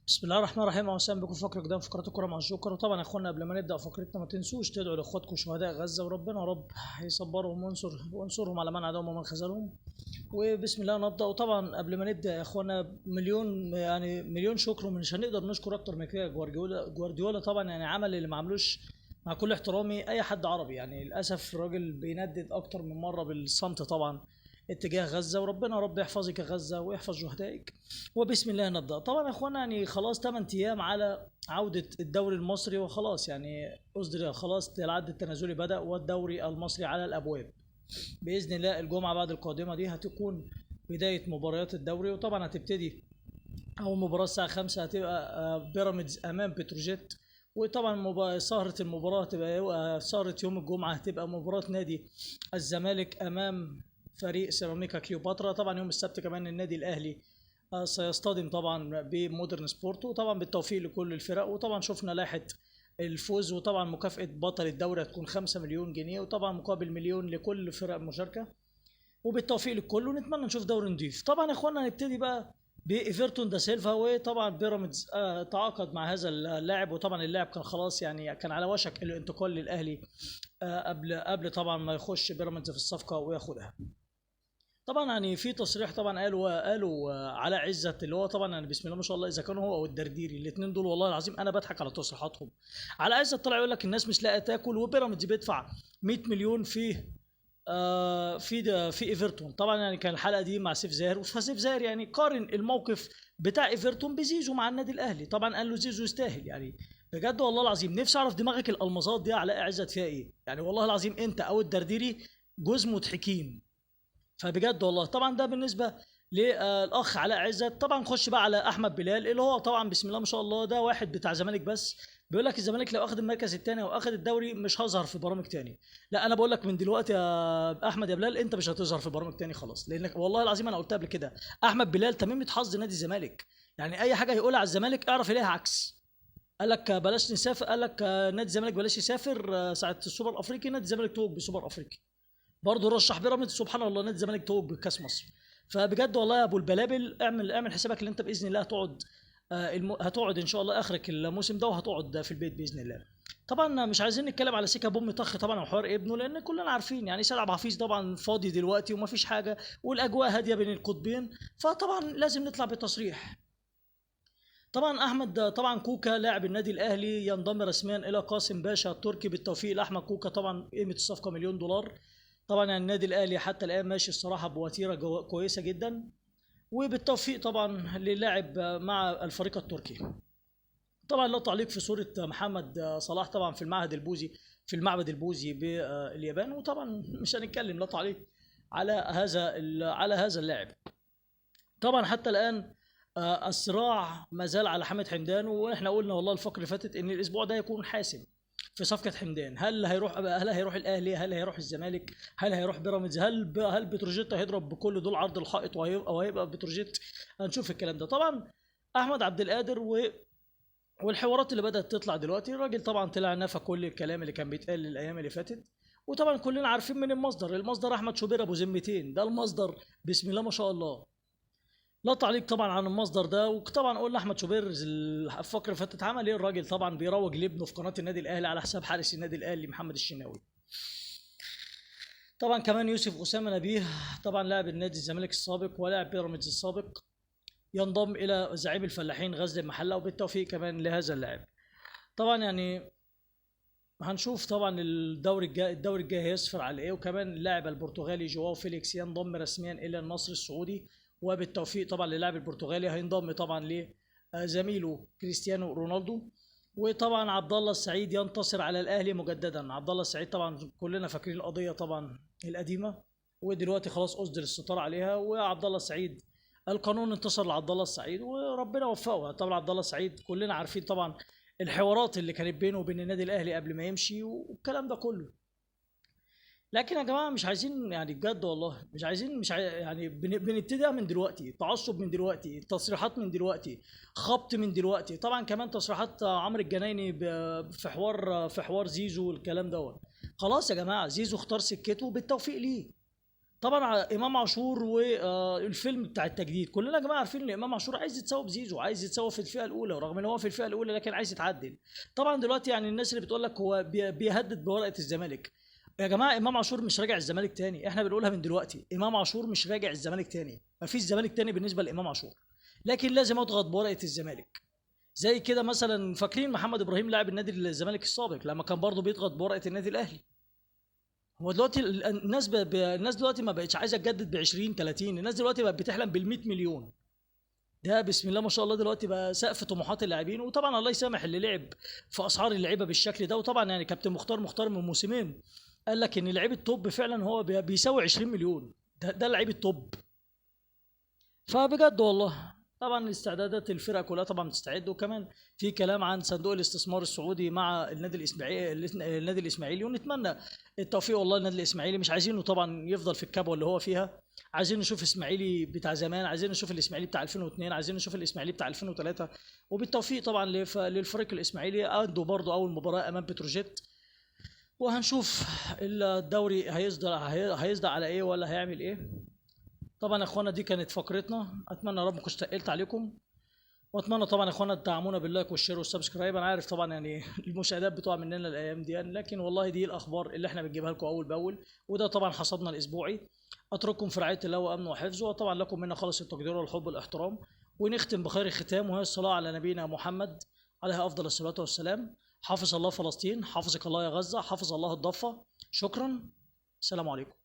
بسم الله الرحمن الرحيم. اهلا وسهلا بكم في فقره جديده من فقرات الكوره مع الجوكر. وطبعا يا اخوانا قبل ما نبدا فقرتنا ما تنسوش تدعوا لاخواتكم شهداء غزه، وربنا يا رب يصبرهم وانصرهم على من عداهم ومن خذلهم. وبسم الله نبدا. وطبعا قبل ما نبدا يا اخوانا مليون شكر، ومش هنقدر نشكر اكتر من كده. جوارديولا طبعا يعني عمل اللي ما عملوش، مع كل احترامي اي حد عربي. يعني للاسف الراجل بيندد اكتر من مره بالصمت طبعا اتجاه غزه، وربنا رب يحفظك يا غزه ويحفظ شهدائك. وبسم الله نبدا. طبعا يا اخوانا يعني خلاص 8 ايام على عوده الدوري المصري، وخلاص يعني اصدر خلاص العد التنازلي بدا، والدوري المصري على الابواب باذن الله. الجمعه بعد القادمه دي هتكون بدايه مباريات الدوري، وطبعا هتبتدي اول مباراه الساعه 5 هتبقى بيراميدز امام بتروجيت. وطبعا سهره المباراه هتبقى سهره يوم الجمعه هتبقى مباراه نادي الزمالك امام فريق سيراميكا كليوباترا. طبعا يوم السبت كمان النادي الاهلي سيصطدم طبعا بمودرن سبورت. وطبعا بالتوفيق لكل الفرق. وطبعا شفنا لائحه الفوز، وطبعا مكافاه بطل الدوري هتكون 5 مليون جنيه، وطبعا مقابل مليون لكل فرق المشاركه. وبالتوفيق للكل، ونتمنى نشوف دوري نضيف. طبعا يا اخوانا هنبتدي بقى بايفرتون دا سيلفا. وطبعا بيراميدز تعاقد مع هذا اللاعب، وطبعا اللاعب كان خلاص يعني كان على وشك الانتقال للاهلي قبل طبعا ما يخش بيراميدز في الصفقه وياخدها. طبعا يعني في تصريح طبعا قالوا على عزت، اللي هو طبعا يعني بسم الله ما شاء الله، اذا كانوا هو او الدرديري الاثنين دول والله العظيم انا بضحك على تصريحاتهم. على عزت طلع يقول لك الناس مش لاقيه تاكل، وبيراميدز بيدفع 100 مليون في ايفرتون. طبعا يعني كان الحلقه دي مع سيف زاهر، فسيف زاهر يعني قارن الموقف بتاع ايفرتون بزيزو مع النادي الاهلي. طبعا قال له زيزو يستاهل. يعني بجد والله العظيم نفسي اعرف دماغك الالمظات دي على عزت فيها ايه. يعني والله العظيم انت او الدرديري جوز مضحكين. فبجد والله طبعا ده بالنسبه للاخ علاء عزت. طبعا نخش بقى على احمد بلال، اللي هو طبعا بسم الله ما شاء الله ده واحد بتاع زمالك بس. بيقول لك الزمالك لو اخذ المركز الثاني او اخذ الدوري مش هظهر في برامج تاني. لا انا بقول لك من دلوقتي يا احمد يا بلال انت مش هتظهر في برامج تاني خلاص، لانك والله العظيم انا قلتها قبل كده. احمد بلال تميمة حظ نادي الزمالك. يعني اي حاجه هيقولها على الزمالك اعرف ليها عكس. قال لك بلاش نسافر، قال لك نادي الزمالك بلاش يسافر ساعه السوبر الافريقي، نادي الزمالك توج بسوبر افريقي. برضه رشح بيراميدز سبحان الله نادي الزمالك توج بكاس مصر. فبجد والله يا ابو البلابل اعمل حسابك ان انت باذن الله هتقعد هتقعد ان شاء الله اخرك الموسم ده، وهتقعد في البيت باذن الله. طبعا مش عايزين نتكلم على سيكا بوم طخ طبعا وحوار ابنه، لان كلنا عارفين يعني سيد عبد الحفيظ طبعا فاضي دلوقتي ومفيش حاجه، والاجواء هاديه بين القطبين، فطبعا لازم نطلع بتصريح. طبعا احمد طبعا كوكا لاعب النادي الاهلي ينضم رسميا الى قاسم باشا التركي. بالتوفيق لاحمد كوكا. طبعا قيمه الصفقه مليون دولار. طبعا يعني النادي الاهلي حتى الان ماشي الصراحه بوتيره كويسه جدا. وبالتوفيق طبعا للاعب مع الفريق التركي. طبعا لا تعليق في صوره محمد صلاح طبعا في المعبد البوذي باليابان. وطبعا مش هنتكلم لا تعليق على هذا اللاعب. طبعا حتى الان الصراع ما زال على حمد حمدان. واحنا قلنا والله الفقره اللي فاتت ان الاسبوع ده يكون حاسم في صفقه حمدان. هل هيروح الاهلي؟ هل هيروح الزمالك؟ هل هيروح بيراميدز؟ هل بتروجيت هيضرب بكل دول عرض الحائط وهيبقى بتروجيت؟ هنشوف الكلام ده. طبعا احمد عبد القادر والحوارات اللي بدات تطلع دلوقتي، الراجل طبعا طلع نفى كل الكلام اللي كان بيتقال الايام اللي فاتت. وطبعا كلنا عارفين من المصدر احمد شوبير ابو ذمتين، ده المصدر بسم الله ما شاء الله. لا تعليق طبعا عن المصدر ده. وطبعا قلنا احمد شوبير الفقره اللي فاتت عمل ايه الراجل. طبعا بيروج لابنه في قناه النادي الاهلي على حساب حارس النادي الاهلي محمد الشناوي. طبعا كمان يوسف اسامه نبيه طبعا لاعب النادي الزمالك السابق ولاعب بيراميدز السابق ينضم الى زعيم الفلاحين غزل المحله، وبالتوفيق كمان لهذا اللاعب. طبعا يعني هنشوف طبعا الدوري الجاي هيصفر على ايه. وكمان اللاعب البرتغالي جواو فيليكس ينضم رسميا الى النصر السعودي، وبالتوفيق طبعا للاعب البرتغالي. هينضم طبعا لزميله كريستيانو رونالدو. وطبعا عبد الله السعيد ينتصر على الاهلي مجددا. عبد الله السعيد طبعا كلنا فاكرين القضيه طبعا القديمه، ودلوقتي خلاص اصدر الستار عليها. وعبد الله السعيد القانون انتصر لعبد الله السعيد وربنا وفقه. طبعا عبد الله السعيد كلنا عارفين طبعا الحوارات اللي كانت بينه وبين النادي الاهلي قبل ما يمشي والكلام ده كله. لكن يا جماعه مش عايزين يعني بجد والله مش عايزين يعني بنبتدي من دلوقتي تعصب، من دلوقتي تصريحات، من دلوقتي خبط، من دلوقتي. طبعا كمان تصريحات عمرو الجنايني في حوار زيزو والكلام دوت. خلاص يا جماعه زيزو اختار سكته بالتوفيق ليه. طبعا امام عاشور والفيلم بتاع التجديد، كلنا يا جماعه عارفين ان امام عاشور عايز يتساوى بزيزو، عايز يتساوى في الفئه الاولى، ورغم ان هو في الفئه الاولى لكن عايز يتعدل. طبعا دلوقتي يعني الناس اللي بتقول لك هو بيهدد بورقه الزمالك، يا جماعه امام عاشور مش راجع الزمالك تاني، احنا بنقولها من دلوقتي، امام عاشور مش راجع الزمالك تاني، مفيش زمالك تاني بالنسبه لامام عاشور، لكن لازم اضغط بورقه الزمالك. زي كده مثلا فاكرين محمد ابراهيم لاعب النادي الزمالك السابق لما كان برضه بيضغط بورقه النادي الاهلي. هو دلوقتي الناس دلوقتي ما بقتش عايزه تجدد ب 20 30، الناس دلوقتي بقت بتحلم بال 100 مليون. ده بسم الله ما شاء الله دلوقتي بقى سقف طموحات اللاعبين، وطبعا الله يسامح اللي لعب في اسعار اللعيبه بالشكل ده. وطبعا يعني كابتن مختار من موسمين قال لك ان لعيب التوب فعلا هو بيساوي 20 مليون، ده لعيب التوب. فبجد والله طبعا استعدادات الفرقه كلها طبعا بتستعد، وكمان في كلام عن صندوق الاستثمار السعودي مع النادي الاسماعيلي ونتمنى التوفيق والله. النادي الاسماعيلي مش عايزينه طبعا يفضل في الكبوه اللي هو فيها، عايزين نشوف اسماعيلي بتاع زمان، عايزين نشوف الاسماعيلي بتاع 2002، عايزين نشوف الاسماعيلي بتاع 2003. وبالتوفيق طبعا للفريق الاسماعيلي، عنده برضه اول مباراه امام بتروجيت، وهنشوف الدوري هيصدر على ايه ولا هيعمل ايه. طبعا يا اخوانا دي كانت فقرتنا، اتمنى يا رب ما كنتش تقلت عليكم، واتمنى طبعا يا اخوانا تدعمونا باللايك والشير والسبسكرايب. انا عارف طبعا يعني المشاهدات بتقع مننا الايام دي يعني، لكن والله دي الاخبار اللي احنا بنجيبها لكم اول باول، وده طبعا حصادنا الاسبوعي. اترككم في رعايه الله وامنه وحفظه، وطبعا لكم منا خالص التقدير والحب والاحترام، ونختم بخير الختام وهي الصلاه على نبينا محمد عليه افضل الصلاه والسلام. حافظ الله فلسطين، حافظك الله يا غزه، حافظ الله الضفه. شكرا، السلام عليكم.